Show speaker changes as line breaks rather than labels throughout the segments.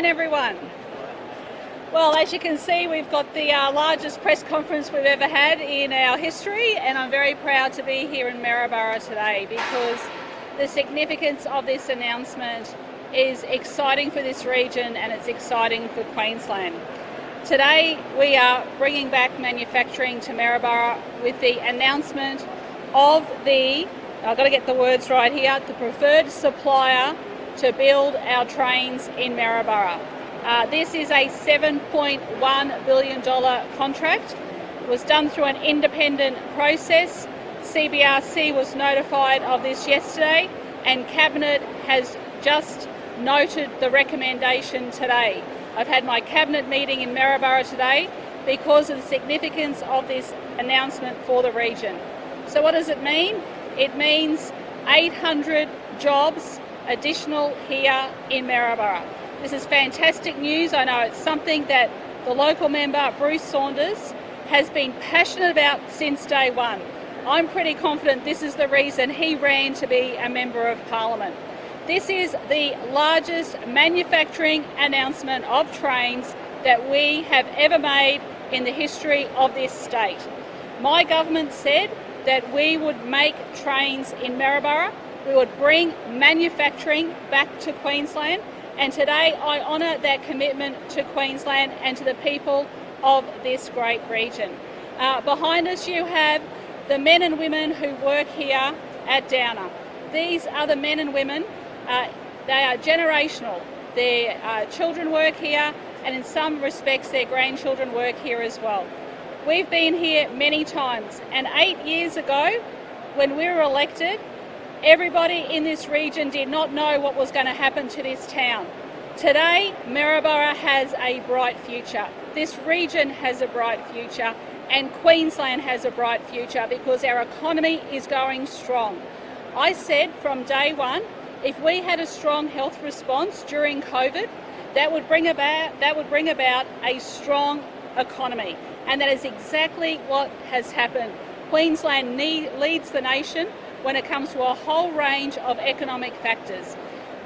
Everyone. Well, as you can see, we've got the largest press conference we've ever had in our history, and I'm very proud to be here in Maryborough today because the significance of this announcement is exciting for this region and it's exciting for Queensland. Today we are bringing back manufacturing to Maryborough with the announcement of I've got to get the words right here, the preferred supplier to build our trains in Maryborough. This is a $7.1 billion contract. It was done through an independent process. CBRC was notified of this yesterday and Cabinet has just noted the recommendation today. I've had my Cabinet meeting in Maryborough today because of the significance of this announcement for the region. So what does it mean? It means 800 jobs additional here in Maryborough. This is fantastic news. I know it's something that the local member, Bruce Saunders, has been passionate about since day one. I'm pretty confident this is the reason he ran to be a Member of Parliament. This is the largest manufacturing announcement of trains that we have ever made in the history of this state. My government said that we would make trains in Maryborough, we would bring manufacturing back to Queensland, and today I honour that commitment to Queensland and to the people of this great region. Behind us you have the men and women who work here at Downer. These are the men and women, they are generational. Their children work here, and in some respects their grandchildren work here as well. We've been here many times, and 8 years ago when we were elected, everybody in this region did not know what was going to happen to this town. Today, Maryborough has a bright future. This region has a bright future, and Queensland has a bright future because our economy is going strong. I said from day one, if we had a strong health response during COVID, that would bring about a strong economy, and that is exactly what has happened. Queensland leads the nation when it comes to a whole range of economic factors.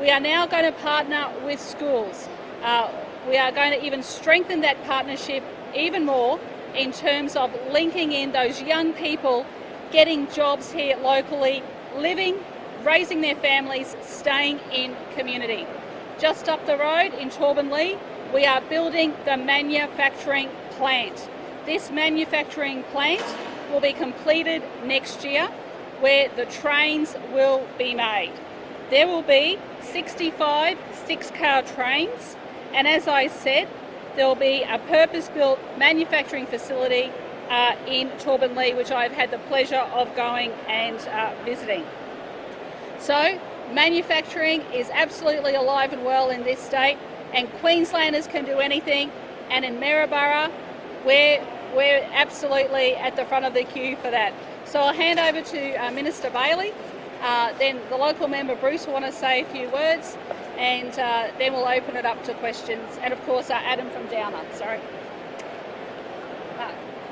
We are now going to partner with schools. We are going to even strengthen that partnership even more in terms of linking in those young people, getting jobs here locally, living, raising their families, staying in community. Just up the road in Torbanlea, we are building the manufacturing plant. This manufacturing plant will be completed next year, where the trains will be made. There will be 65 six-car trains, and as I said, there will be a purpose-built manufacturing facility in Torbanlea, which I've had the pleasure of going and visiting. So, manufacturing is absolutely alive and well in this state, and Queenslanders can do anything, and in Maryborough, we're absolutely at the front of the queue for that. So I'll hand over to Minister Bailey, then the local member Bruce will want to say a few words, and then we'll open it up to questions, and of course Adam from Downer. Sorry.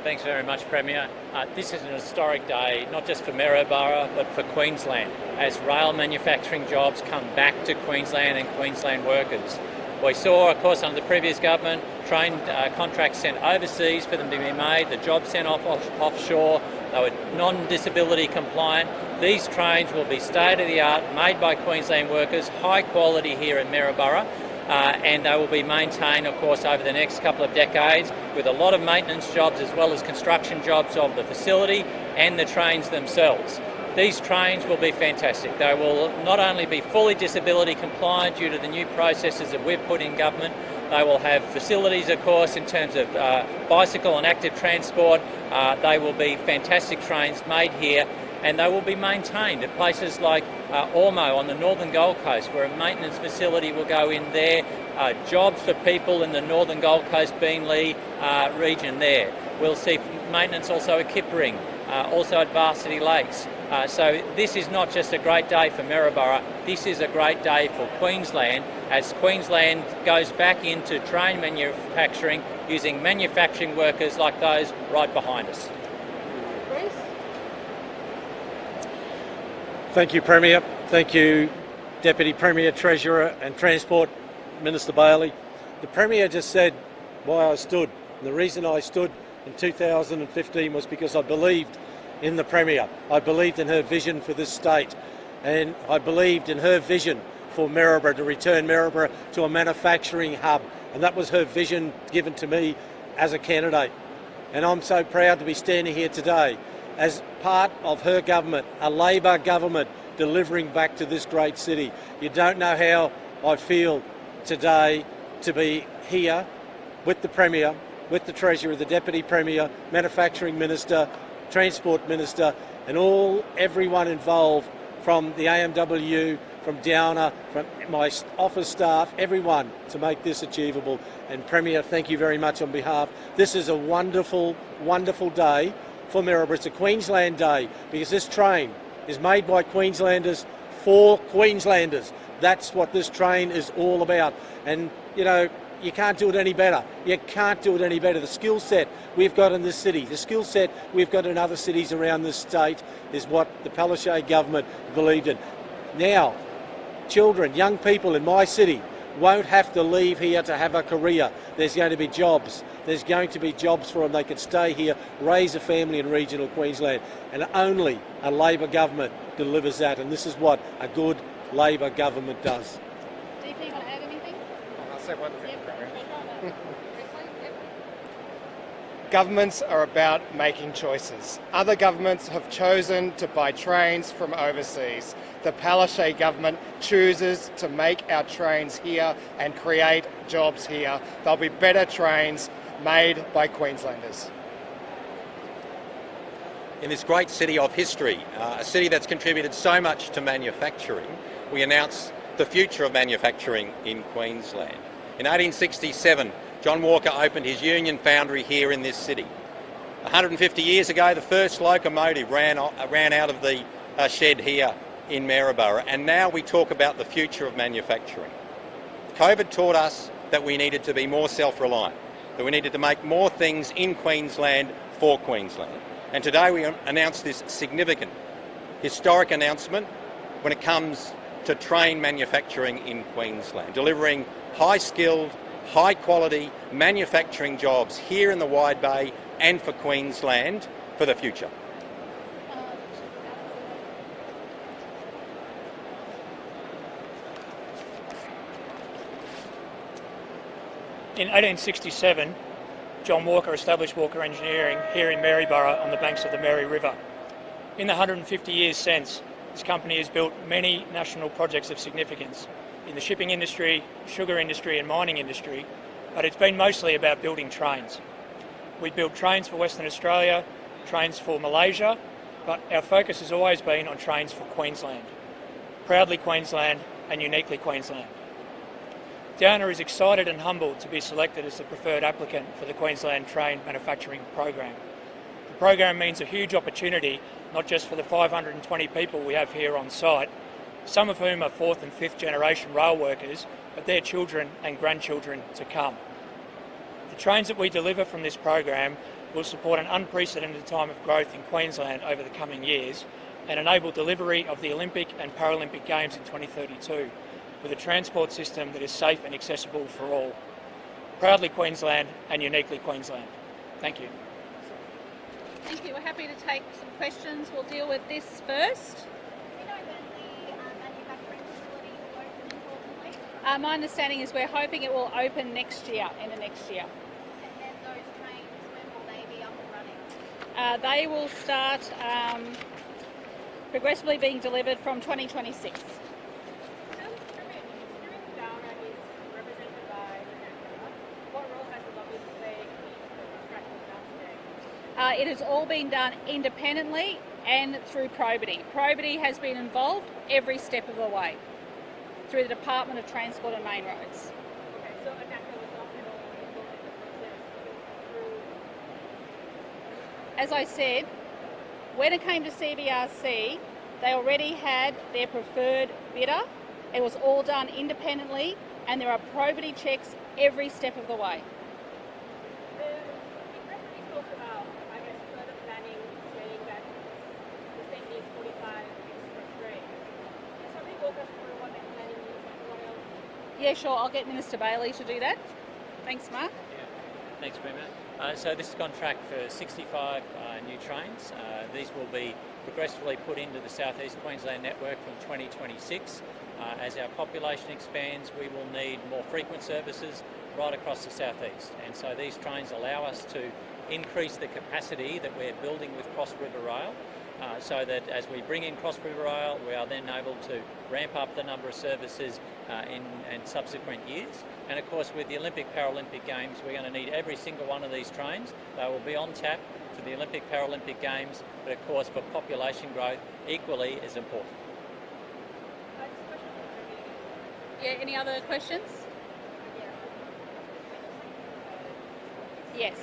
Thanks very much, Premier. This is an historic day, not just for Maryborough, but for Queensland, as rail manufacturing jobs come back to Queensland and Queensland workers. We saw, of course, under the previous government, train contracts sent overseas for them to be made, the jobs sent offshore, they were non-disability compliant. These trains will be state-of-the-art, made by Queensland workers, high quality here in Maryborough, and they will be maintained, of course, over the next couple of decades with a lot of maintenance jobs as well as construction jobs of the facility and the trains themselves. These trains will be fantastic. They will not only be fully disability compliant due to the new processes that we've put in government, they will have facilities, of course, in terms of bicycle and active transport. They will be fantastic trains made here, and they will be maintained at places like Ormo on the northern Gold Coast, where a maintenance facility will go in there. Jobs for people in the northern Gold Coast, Beenleigh region there. We'll see maintenance also at Kippering, also at Varsity Lakes. So this is not just a great day for Maryborough, this is a great day for Queensland as Queensland goes back into train manufacturing using manufacturing workers like those right behind us.
Bruce?
Thank you, Premier. Thank you, Deputy Premier, Treasurer and Transport, Minister Bailey. The Premier just said why I stood. And the reason I stood in 2015 was because I believed in the Premier. I believed in her vision for this state, and I believed in her vision for Maryborough, to return Maryborough to a manufacturing hub. And that was her vision given to me as a candidate. And I'm so proud to be standing here today as part of her government, a Labor government, delivering back to this great city. You don't know how I feel today to be here with the Premier, with the Treasurer, the Deputy Premier, Manufacturing Minister, Transport Minister, and everyone involved, from the AMW, from Downer, from my office staff, everyone, to make this achievable. And Premier, thank you very much on behalf. This is a wonderful, wonderful day for Maryborough. It's a Queensland day because this train is made by Queenslanders for Queenslanders. That's what this train is all about. And, you know, you can't do it any better. You can't do it any better. The skill set we've got in this city, the skill set we've got in other cities around this state is what the Palaszczuk government believed in. Now, children, young people in my city won't have to leave here to have a career. There's going to be jobs. There's going to be jobs for them. They can stay here, raise a family in regional Queensland. And only a Labor government delivers that. And this is what a good Labor government does.
DP, you want to add anything?
I'll say one thing.
Yep.
Governments are about making choices. Other governments have chosen to buy trains from overseas. The Palaszczuk government chooses to make our trains here and create jobs here. There'll be better trains made by Queenslanders.
In this great city of history, a city that's contributed so much to manufacturing, we announce the future of manufacturing in Queensland. In 1867, John Walker opened his union foundry here in this city. 150 years ago, the first locomotive ran out of the shed here in Maryborough, and now we talk about the future of manufacturing. COVID taught us that we needed to be more self-reliant, that we needed to make more things in Queensland for Queensland. And today we announce this significant, historic announcement when it comes to train manufacturing in Queensland, delivering high-skilled, high-quality manufacturing jobs here in the Wide Bay and for Queensland for the future.
In 1867, John Walker established Walker Engineering here in Maryborough on the banks of the Mary River. In the 150 years since, this company has built many national projects of significance in the shipping industry, sugar industry and mining industry, but it's been mostly about building trains. We've built trains for Western Australia, trains for Malaysia, but our focus has always been on trains for Queensland. Proudly Queensland and uniquely Queensland. Downer is excited and humbled to be selected as the preferred applicant for the Queensland Train Manufacturing Program. The program means a huge opportunity, not just for the 520 people we have here on site, some of whom are fourth and fifth generation rail workers, but their children and grandchildren to come. The trains that we deliver from this program will support an unprecedented time of growth in Queensland over the coming years and enable delivery of the Olympic and Paralympic Games in 2032 with a transport system that is safe and accessible for all. Proudly Queensland and uniquely Queensland. Thank you.
Thank you. We're happy to take some questions. We'll deal with this first.
We know when the manufacturing facility will open importantly,
My understanding is we're hoping it will open next year, end of next year.
and then those trains, when will they be up and running?
They will start progressively being delivered from 2026. It has all been done independently and through probity. Probity has been involved every step of the way through the Department of Transport and Main Roads. As I said, when it came to CBRC, they already had their preferred bidder. It was all done independently, and there are probity checks every step of the way. Yeah, sure, I'll get Minister Bailey to do that. Thanks, Mark.
Thanks, Premier. So this is on track for 65 new trains. These will be progressively put into the South East Queensland network from 2026. As our population expands, we will need more frequent services right across the South East. And so these trains allow us to increase the capacity that we're building with Cross River Rail, so that as we bring in Cross River Rail, we are then able to ramp up the number of services in subsequent years. And of course, with the Olympic Paralympic Games, we're going to need every single one of these trains. They will be on tap for the Olympic Paralympic Games, but of course for population growth equally is important.
Yeah, any other questions? Yes.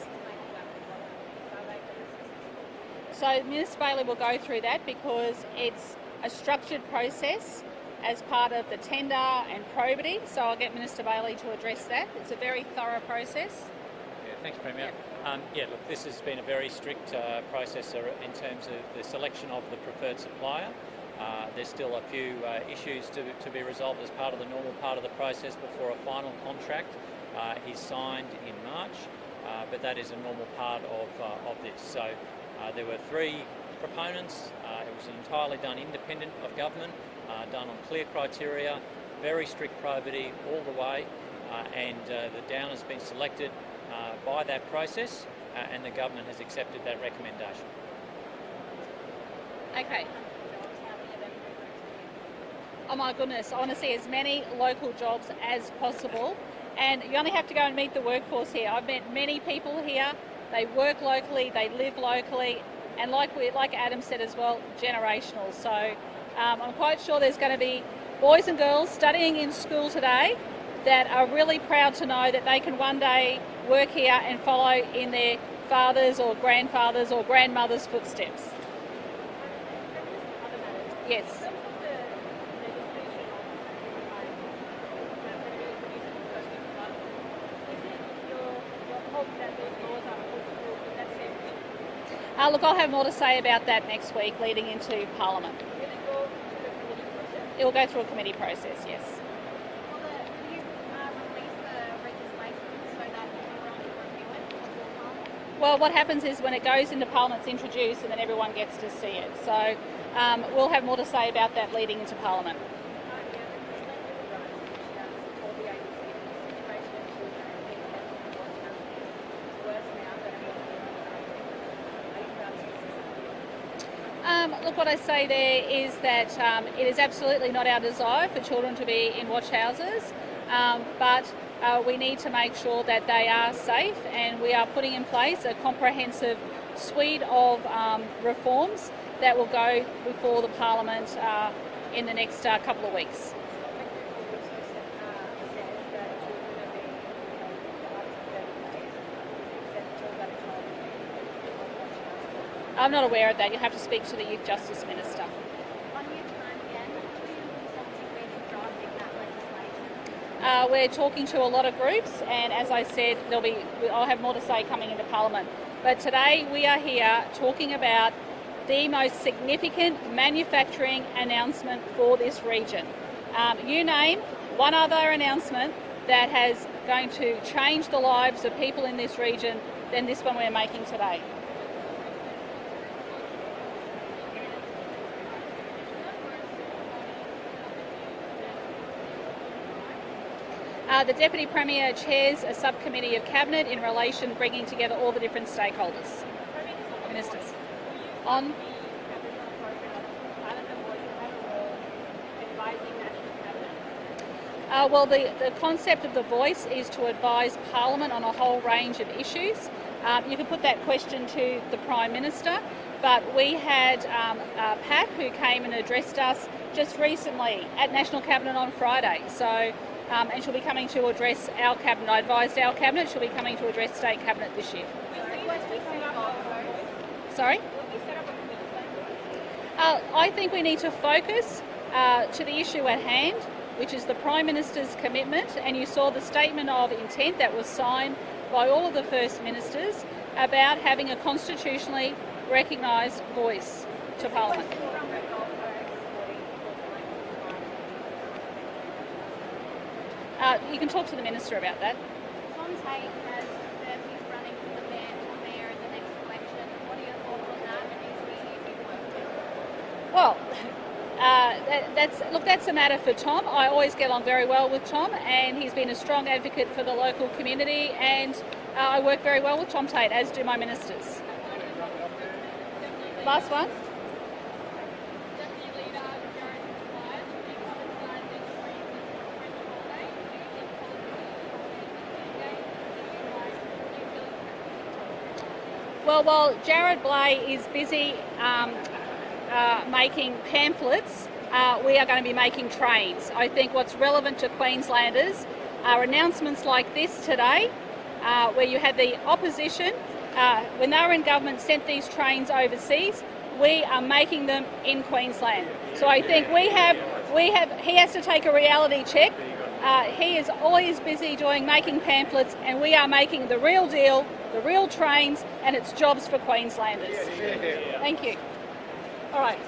So Minister Bailey will go through that because it's a structured process as part of the tender and probity. So I'll get Minister Bailey to address that. It's a very thorough process.
Yeah, thanks, Premier. Look, this has been a very strict process in terms of the selection of the preferred supplier. There's still a few issues to be resolved as part of the normal part of the process before a final contract is signed in March, but that is a normal part of this. So there were 3 proponents. It was entirely done independent of government, done on clear criteria, very strict probity all the way, and the Down has been selected by that process, and the government has accepted that recommendation.
Okay. Oh my goodness, I want to see as many local jobs as possible, and you only have to go and meet the workforce here. I've met many people here. They work locally, they live locally, and like Adam said as well, generational. So I'm quite sure there's going to be boys and girls studying in school today that are really proud to know that they can one day work here and follow in their fathers or grandfathers or grandmothers' footsteps. Yes. Look, I'll have more to say about that next week leading into Parliament. It will go through a committee process, yes.
Will you release the legislation so that everyone can review it before Parliament?
Well, what happens is when it goes into Parliament, it's introduced and then everyone gets to see it. So we'll have more to say about that leading into Parliament. Look, what I say there is that it is absolutely not our desire for children to be in watch houses, but we need to make sure that they are safe, and we are putting in place a comprehensive suite of reforms that will go before the Parliament in the next couple of weeks. I'm not aware of that. You'll have to speak to the Youth Justice Minister.
On your time again, who will be drafting that legislation?
We're talking to a lot of groups, and as I said, I'll have more to say coming into Parliament. But today we are here talking about the most significant manufacturing announcement for this region. You name one other announcement that has going to change the lives of people in this region than this one we're making today. The Deputy Premier chairs a subcommittee of Cabinet in relation bringing together all the different stakeholders. Ministers. On. Well, the concept of the voice is to advise Parliament on a whole range of issues. You can put that question to the Prime Minister, but we had Pat, who came and addressed us just recently at National Cabinet on Friday. So. And she'll be coming to address our Cabinet. I advised our Cabinet she'll be coming to address State Cabinet this year. Sorry? I think we need to focus to the issue at hand, which is the Prime Minister's commitment, and you saw the statement of intent that was signed by all of the First Ministers about having a constitutionally recognised voice to Parliament. You can talk to the Minister about that.
On Tom Tate has confirmed he's running for the mayor in the next election. What are your thoughts on that, and is he easy to work with?
Well, that's a matter for Tom. I always get on very well with Tom, and he's been a strong advocate for the local community, and I work very well with Tom Tate, as do my ministers. Last one.
Deputy Leader Jared Bly coincides next week with the French holiday. Do you think politics
Well, while Jared Blay is busy making pamphlets, we are going to be making trains. I think what's relevant to Queenslanders are announcements like this today, where you had the opposition, when they were in government, sent these trains overseas. We are making them in Queensland. So I think he has to take a reality check. He is always busy making pamphlets, and we are making the real deal, the real trains, and it's jobs for Queenslanders. Thank you. All right.